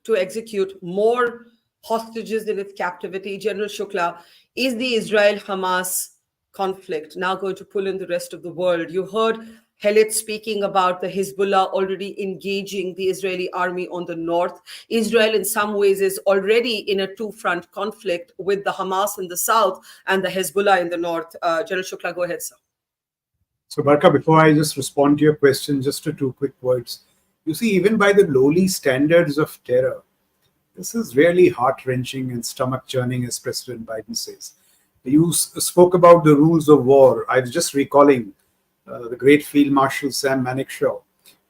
to execute more hostages in its captivity. General Shukla, is the Israel-Hamas conflict now going to pull in the rest of the world? You heard Helit speaking about the Hezbollah already engaging the Israeli army on the north. Israel, in some ways, is already in a two-front conflict with the Hamas in the south and the Hezbollah in the north. General Shukla, go ahead, sir. So, Barkha, before I just respond to your question, just two quick words. You see, even by the lowly standards of terror, this is really heart-wrenching and stomach-churning, as President Biden says. You spoke about the rules of war. I was just recalling the great Field Marshal Sam Manekshaw,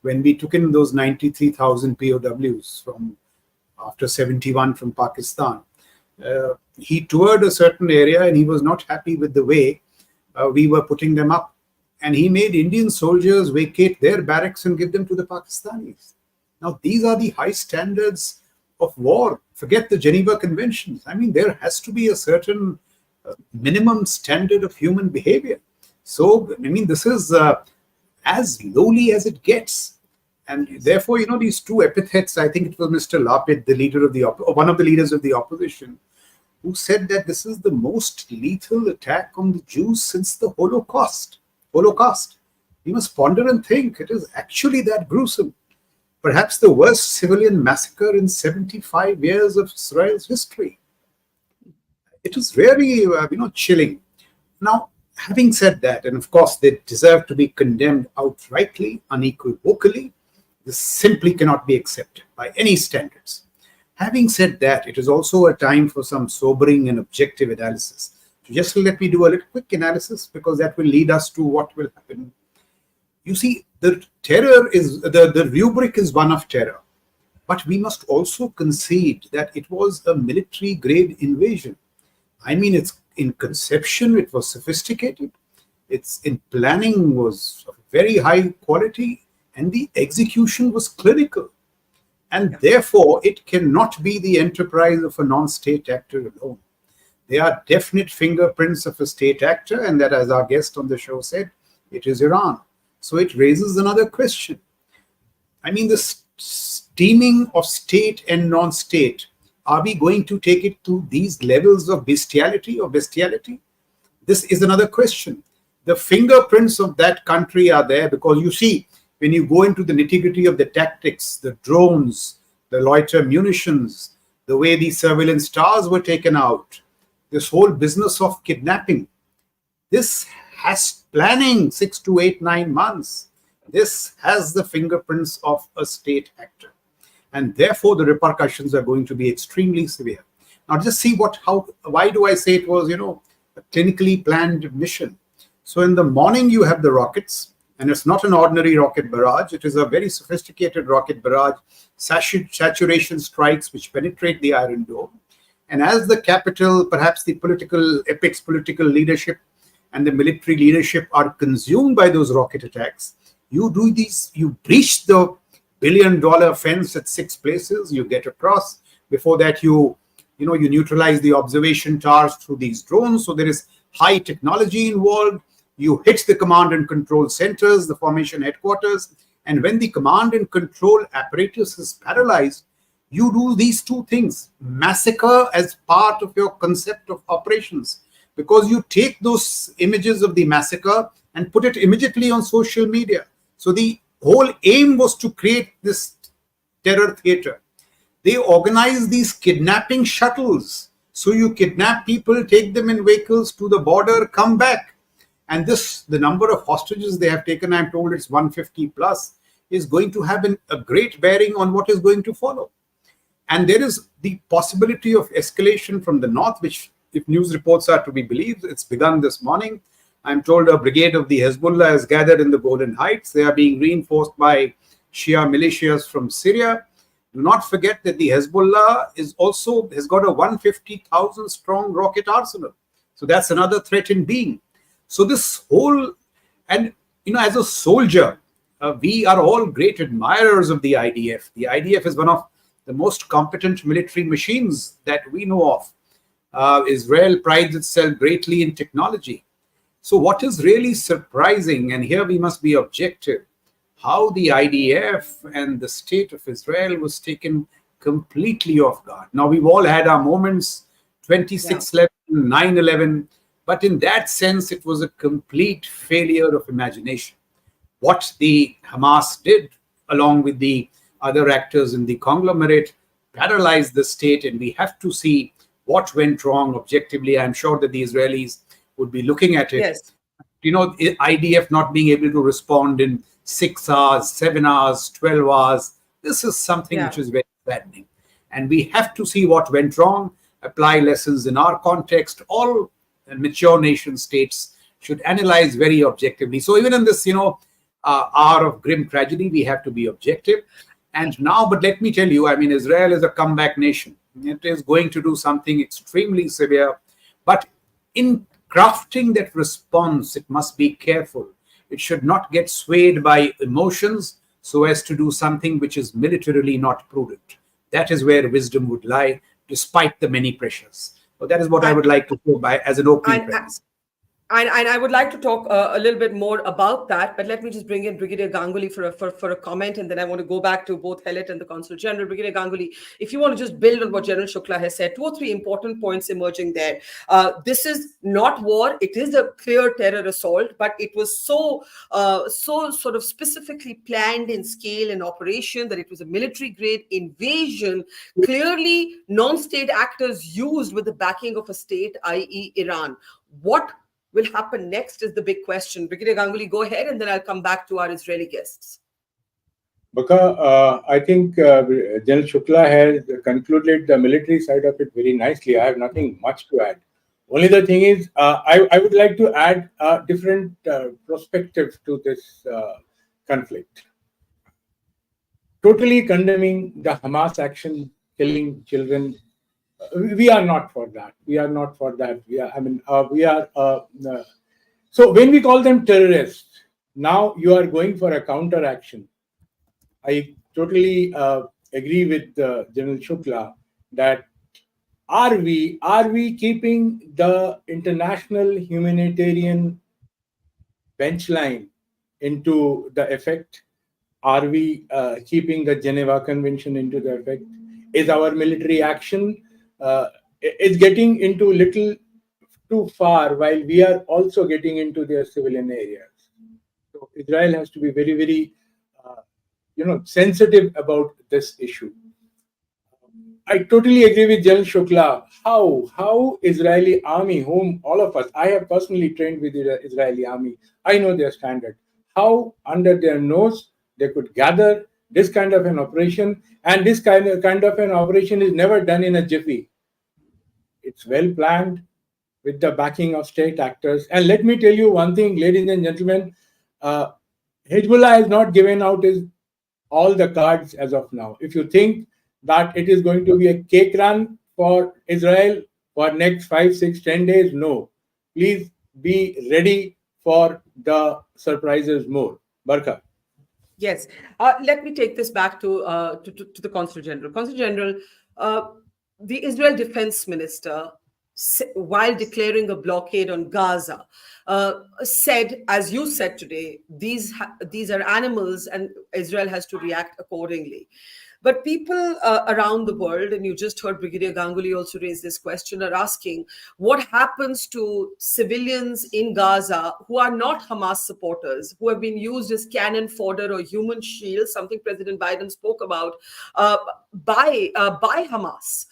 when we took in those 93,000 POWs from after 71 from Pakistan. He toured a certain area and he was not happy with the way we were putting them up. And he made Indian soldiers vacate their barracks and give them to the Pakistanis. Now, these are the high standards of war. Forget the Geneva Conventions. I mean, there has to be a certain minimum standard of human behavior. So, I mean, this is as lowly as it gets. And therefore, these two epithets, I think it was Mr. Lapid, the leader of one of the leaders of the opposition, who said that this is the most lethal attack on the Jews since the Holocaust. We must ponder and think. It is actually that gruesome. Perhaps the worst civilian massacre in 75 years of Israel's history. It is really, chilling. Now, having said that, and of course they deserve to be condemned outrightly, unequivocally, this simply cannot be accepted by any standards. Having said that, it is also a time for some sobering and objective analysis. So just let me do a little quick analysis, because that will lead us to what will happen. You see, the terror is, the rubric is one of terror, but we must also concede that it was a military-grade invasion. I mean, it's in conception, it was sophisticated. It's in planning was of very high quality, and the execution was clinical. And therefore, it cannot be the enterprise of a non-state actor alone. There are definite fingerprints of a state actor, and that, as our guest on the show said, it is Iran. So it raises another question. I mean, the steaming of state and non-state, are we going to take it to these levels of bestiality or bestiality? This is another question. The fingerprints of that country are there, because you see, when you go into the nitty-gritty of the tactics, the drones, the loiter munitions, the way the surveillance towers were taken out, this whole business of kidnapping, this has planning 6 to 8, 9 months. This has the fingerprints of a state actor. And therefore, the repercussions are going to be extremely severe. Now, just see why do I say it was, a clinically planned mission? So in the morning, you have the rockets, and it's not an ordinary rocket barrage. It is a very sophisticated rocket barrage, saturation strikes which penetrate the Iron Dome. And as the capital, perhaps the apex political leadership and the military leadership are consumed by those rocket attacks, you breach the billion-dollar fence at 6 places, you get across. Before that, you neutralize the observation towers through these drones. So there is high technology involved. You hit the command and control centers, the formation headquarters. And when the command and control apparatus is paralyzed, you do these two things: massacre as part of your concept of operations, because you take those images of the massacre and put it immediately on social media. So the whole aim was to create this terror theater. They organize these kidnapping shuttles. So you kidnap people, take them in vehicles to the border, come back. And the number of hostages they have taken, I'm told it's 150 plus, is going to have a great bearing on what is going to follow. And there is the possibility of escalation from the north, which, if news reports are to be believed, it's begun this morning. I'm told a brigade of the Hezbollah has gathered in the Golan Heights. They are being reinforced by Shia militias from Syria. Do not forget that the Hezbollah has got a 150,000 strong rocket arsenal. So that's another threat in being. So this whole, and as a soldier, we are all great admirers of the IDF. The IDF is one of the most competent military machines that we know of. Israel prides itself greatly in technology. So what is really surprising, and here we must be objective, how the IDF and the state of Israel was taken completely off guard. Now, we've all had our moments, Yeah. 26/11, 9/11, but in that sense, it was a complete failure of imagination. What the Hamas did, along with the other actors in the conglomerate, paralyzed the state, and we have to see what went wrong objectively. I'm sure that the Israelis would be looking at it. Yes. IDF not being able to respond in 6 hours, 7 hours, 12 hours. This is something Yeah. which is very saddening. And we have to see what went wrong, apply lessons in our context. All mature nation states should analyze very objectively. So even in this, hour of grim tragedy, we have to be objective. And now, but let me tell you, I mean, Israel is a comeback nation. It is going to do something extremely severe. But in crafting that response, it must be careful. It should not get swayed by emotions so as to do something which is militarily not prudent. That is where wisdom would lie, despite the many pressures. So that is what I And would like to say by as an opening and premise. And I would like to talk a little bit more about that, but let me just bring in Brigadier Ganguly for a comment, and then I want to go back to both Helit and the Consul General. Brigadier Ganguly, if you want to just build on what General Shukla has said, two or three important points emerging there. This is not war; it is a clear terror assault, but it was so sort of specifically planned in scale and operation that it was a military-grade invasion. Clearly, non-state actors used with the backing of a state, i.e., Iran. What will happen next is the big question. Brigadier Ganguly, go ahead, and then I'll come back to our Israeli guests. Barkha, I think General Shukla has concluded the military side of it very nicely. I have nothing much to add. Only the thing is, I would like to add a different perspective to this conflict. Totally condemning the Hamas action, killing children. We are not for that. We are not for that. We are. So when we call them terrorists, now you are going for a counter action. I totally agree with General Shukla that are we keeping the international humanitarian bench line into the effect? Are we keeping the Geneva Convention into the effect? Is our military action is getting into little too far while we are also getting into their civilian areas? So Israel has to be very, very sensitive about this issue. I totally agree with General Shukla. How Israeli army, whom all of us, I have personally trained with the Israeli army, I know their standard. How under their nose they could gather this kind of an operation, and this kind of an operation is never done in a jiffy. It's well planned with the backing of state actors. And let me tell you one thing, ladies and gentlemen, Hezbollah has not given out all the cards as of now. If you think that it is going to be a cake run for Israel for next 5, 6, 10 days, no. Please be ready for the surprises more. Barkha. Yes. Let me take this back to the Consul General. Consul General, the Israel Defense Minister, while declaring a blockade on Gaza, said, as you said today, these are animals and Israel has to react accordingly. But people around the world, and you just heard Brigadier Ganguly also raise this question, are asking what happens to civilians in Gaza who are not Hamas supporters, who have been used as cannon fodder or human shields, something President Biden spoke about, by Hamas.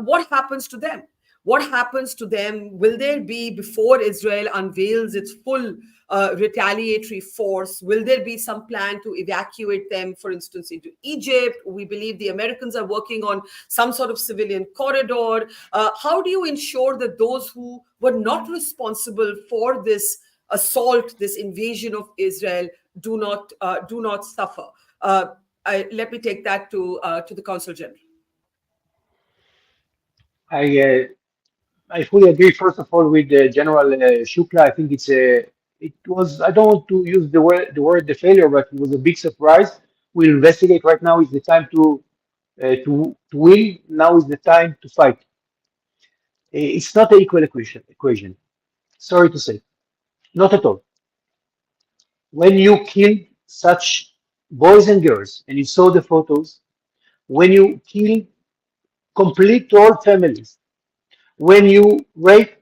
What happens to them? What happens to them? Will there be, before Israel unveils its full retaliatory force, will there be some plan to evacuate them, for instance, into Egypt? We believe the Americans are working on some sort of civilian corridor. How do you ensure that those who were not responsible for this assault, this invasion of Israel, do not suffer? Let me take that to the Consul General. I I fully agree. First of all, with General Shukla, I think it was. I don't want to use the word the failure, but it was a big surprise. We'll investigate. Right now is the time to win. Now is the time to fight. It's not an equal equation. Sorry to say, not at all. When you kill such boys and girls, and you saw the photos, when you kill complete whole families, when you rape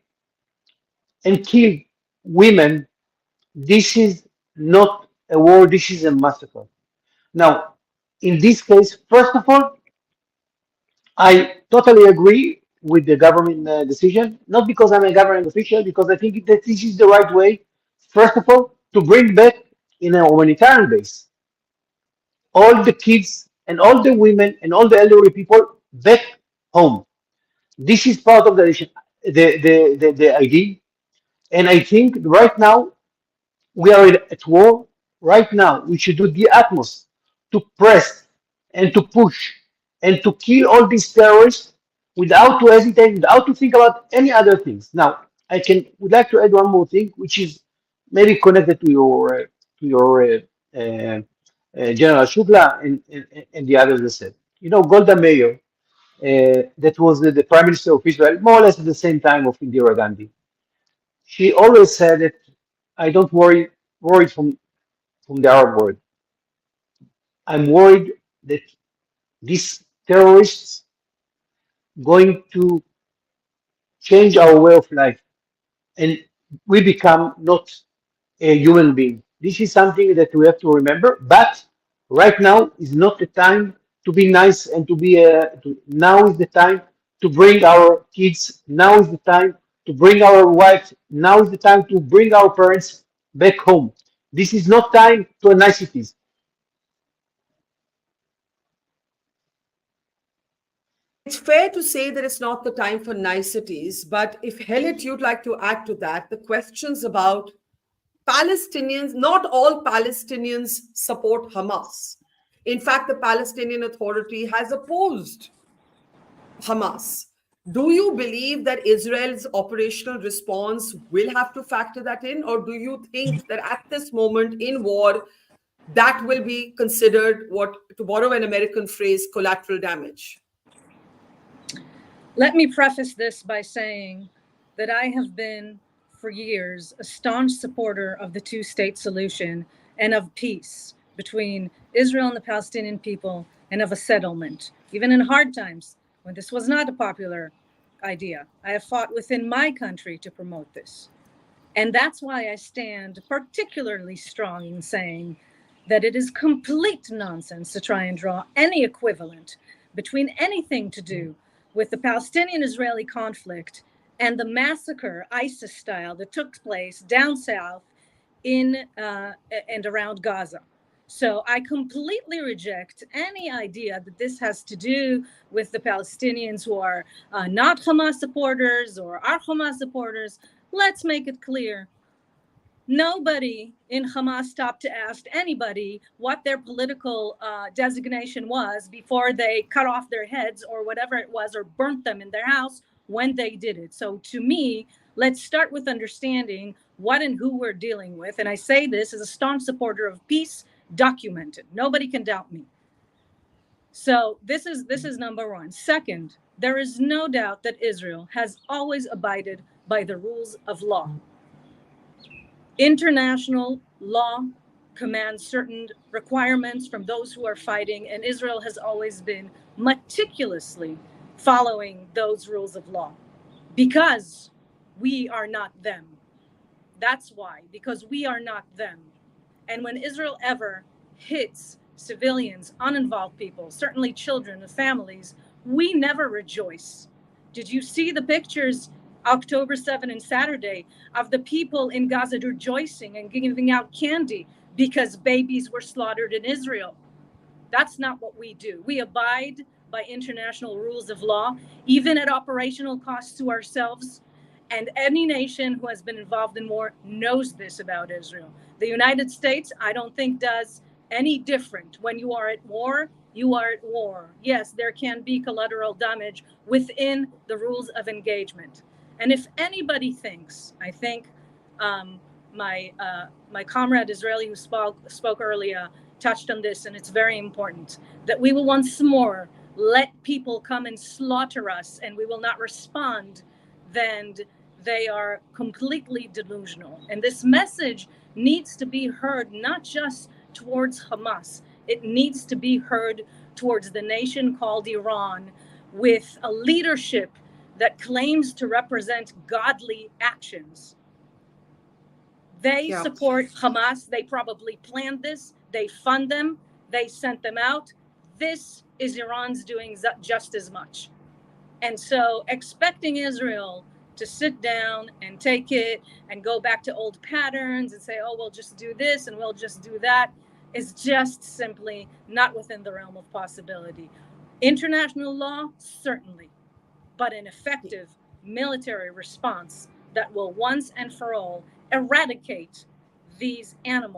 and kill women, this is not a war, this is a massacre. Now, in this case, first of all, I totally agree with the government decision, not because I'm a government official, because I think that this is the right way, first of all, to bring back in a humanitarian base all the kids and all the women and all the elderly people back home. This is part of the idea. And I think right now we are at war. Right now, we should do the utmost to press and to push and to kill all these terrorists without to hesitate, without to think about any other things. Now, would like to add one more thing, which is maybe connected to your General Shugla and the others that said. You know, Golda Meir, that was the Prime Minister of Israel, more or less at the same time of Indira Gandhi. She always said that I don't worry from the Arab world. I'm worried that these terrorists going to change our way of life and we become not a human being. This is something that we have to remember. But right now is not the time to be nice and to be. Now is the time to bring our kids. Now is the time to bring our wives. Now is the time to bring our parents back home. This is not time to niceties. It's fair to say that it's not the time for niceties, but if Helit, you'd like to add to that, the questions about Palestinians, not all Palestinians support Hamas. In fact, the Palestinian Authority has opposed Hamas. Do you believe that Israel's operational response will have to factor that in? Or do you think that at this moment in war, that will be considered what, to borrow an American phrase, collateral damage? Let me preface this by saying that I have been, for years, a staunch supporter of the two-state solution and of peace between Israel and the Palestinian people and of a settlement, even in hard times when this was not a popular idea. I have fought within my country to promote this. And that's why I stand particularly strong in saying that it is complete nonsense to try and draw any equivalent between anything to do with the Palestinian-Israeli conflict and the massacre, ISIS style, that took place down south in and around Gaza. So I completely reject any idea that this has to do with the Palestinians who are not Hamas supporters or are Hamas supporters. Let's make it clear. Nobody in Hamas stopped to ask anybody what their political designation was before they cut off their heads or whatever it was, or burnt them in their house when they did it. So to me, let's start with understanding what and who we're dealing with. And I say this as a staunch supporter of peace, documented. Nobody can doubt me. So this is number one. Second, there is no doubt that Israel has always abided by the rules of law. International law commands certain requirements from those who are fighting, and Israel has always been meticulously following those rules of law because we are not them. That's why, because we are not them. And when Israel ever hits civilians, uninvolved people, certainly children and families, we never rejoice. Did you see the pictures October 7 and Saturday of the people in Gaza rejoicing and giving out candy because babies were slaughtered in Israel? That's not what we do. We abide by international rules of law, even at operational costs to ourselves. And any nation who has been involved in war knows this about Israel. The United States, I don't think, does any different. When you are at war, you are at war. Yes, there can be collateral damage within the rules of engagement. And if anybody thinks, I think my comrade Israeli who spoke earlier touched on this, and it's very important, that we will once more let people come and slaughter us and we will not respond, then they are completely delusional. And this message needs to be heard not just towards Hamas. It needs to be heard towards the nation called Iran with a leadership that claims to represent godly actions. They support Hamas. They probably planned this. They fund them. They sent them out. This is Iran's doing just as much. And so expecting Israel to sit down and take it and go back to old patterns and say, oh, we'll just do this and we'll just do that, is just simply not within the realm of possibility. International law, certainly, but an effective military response that will once and for all eradicate these animals.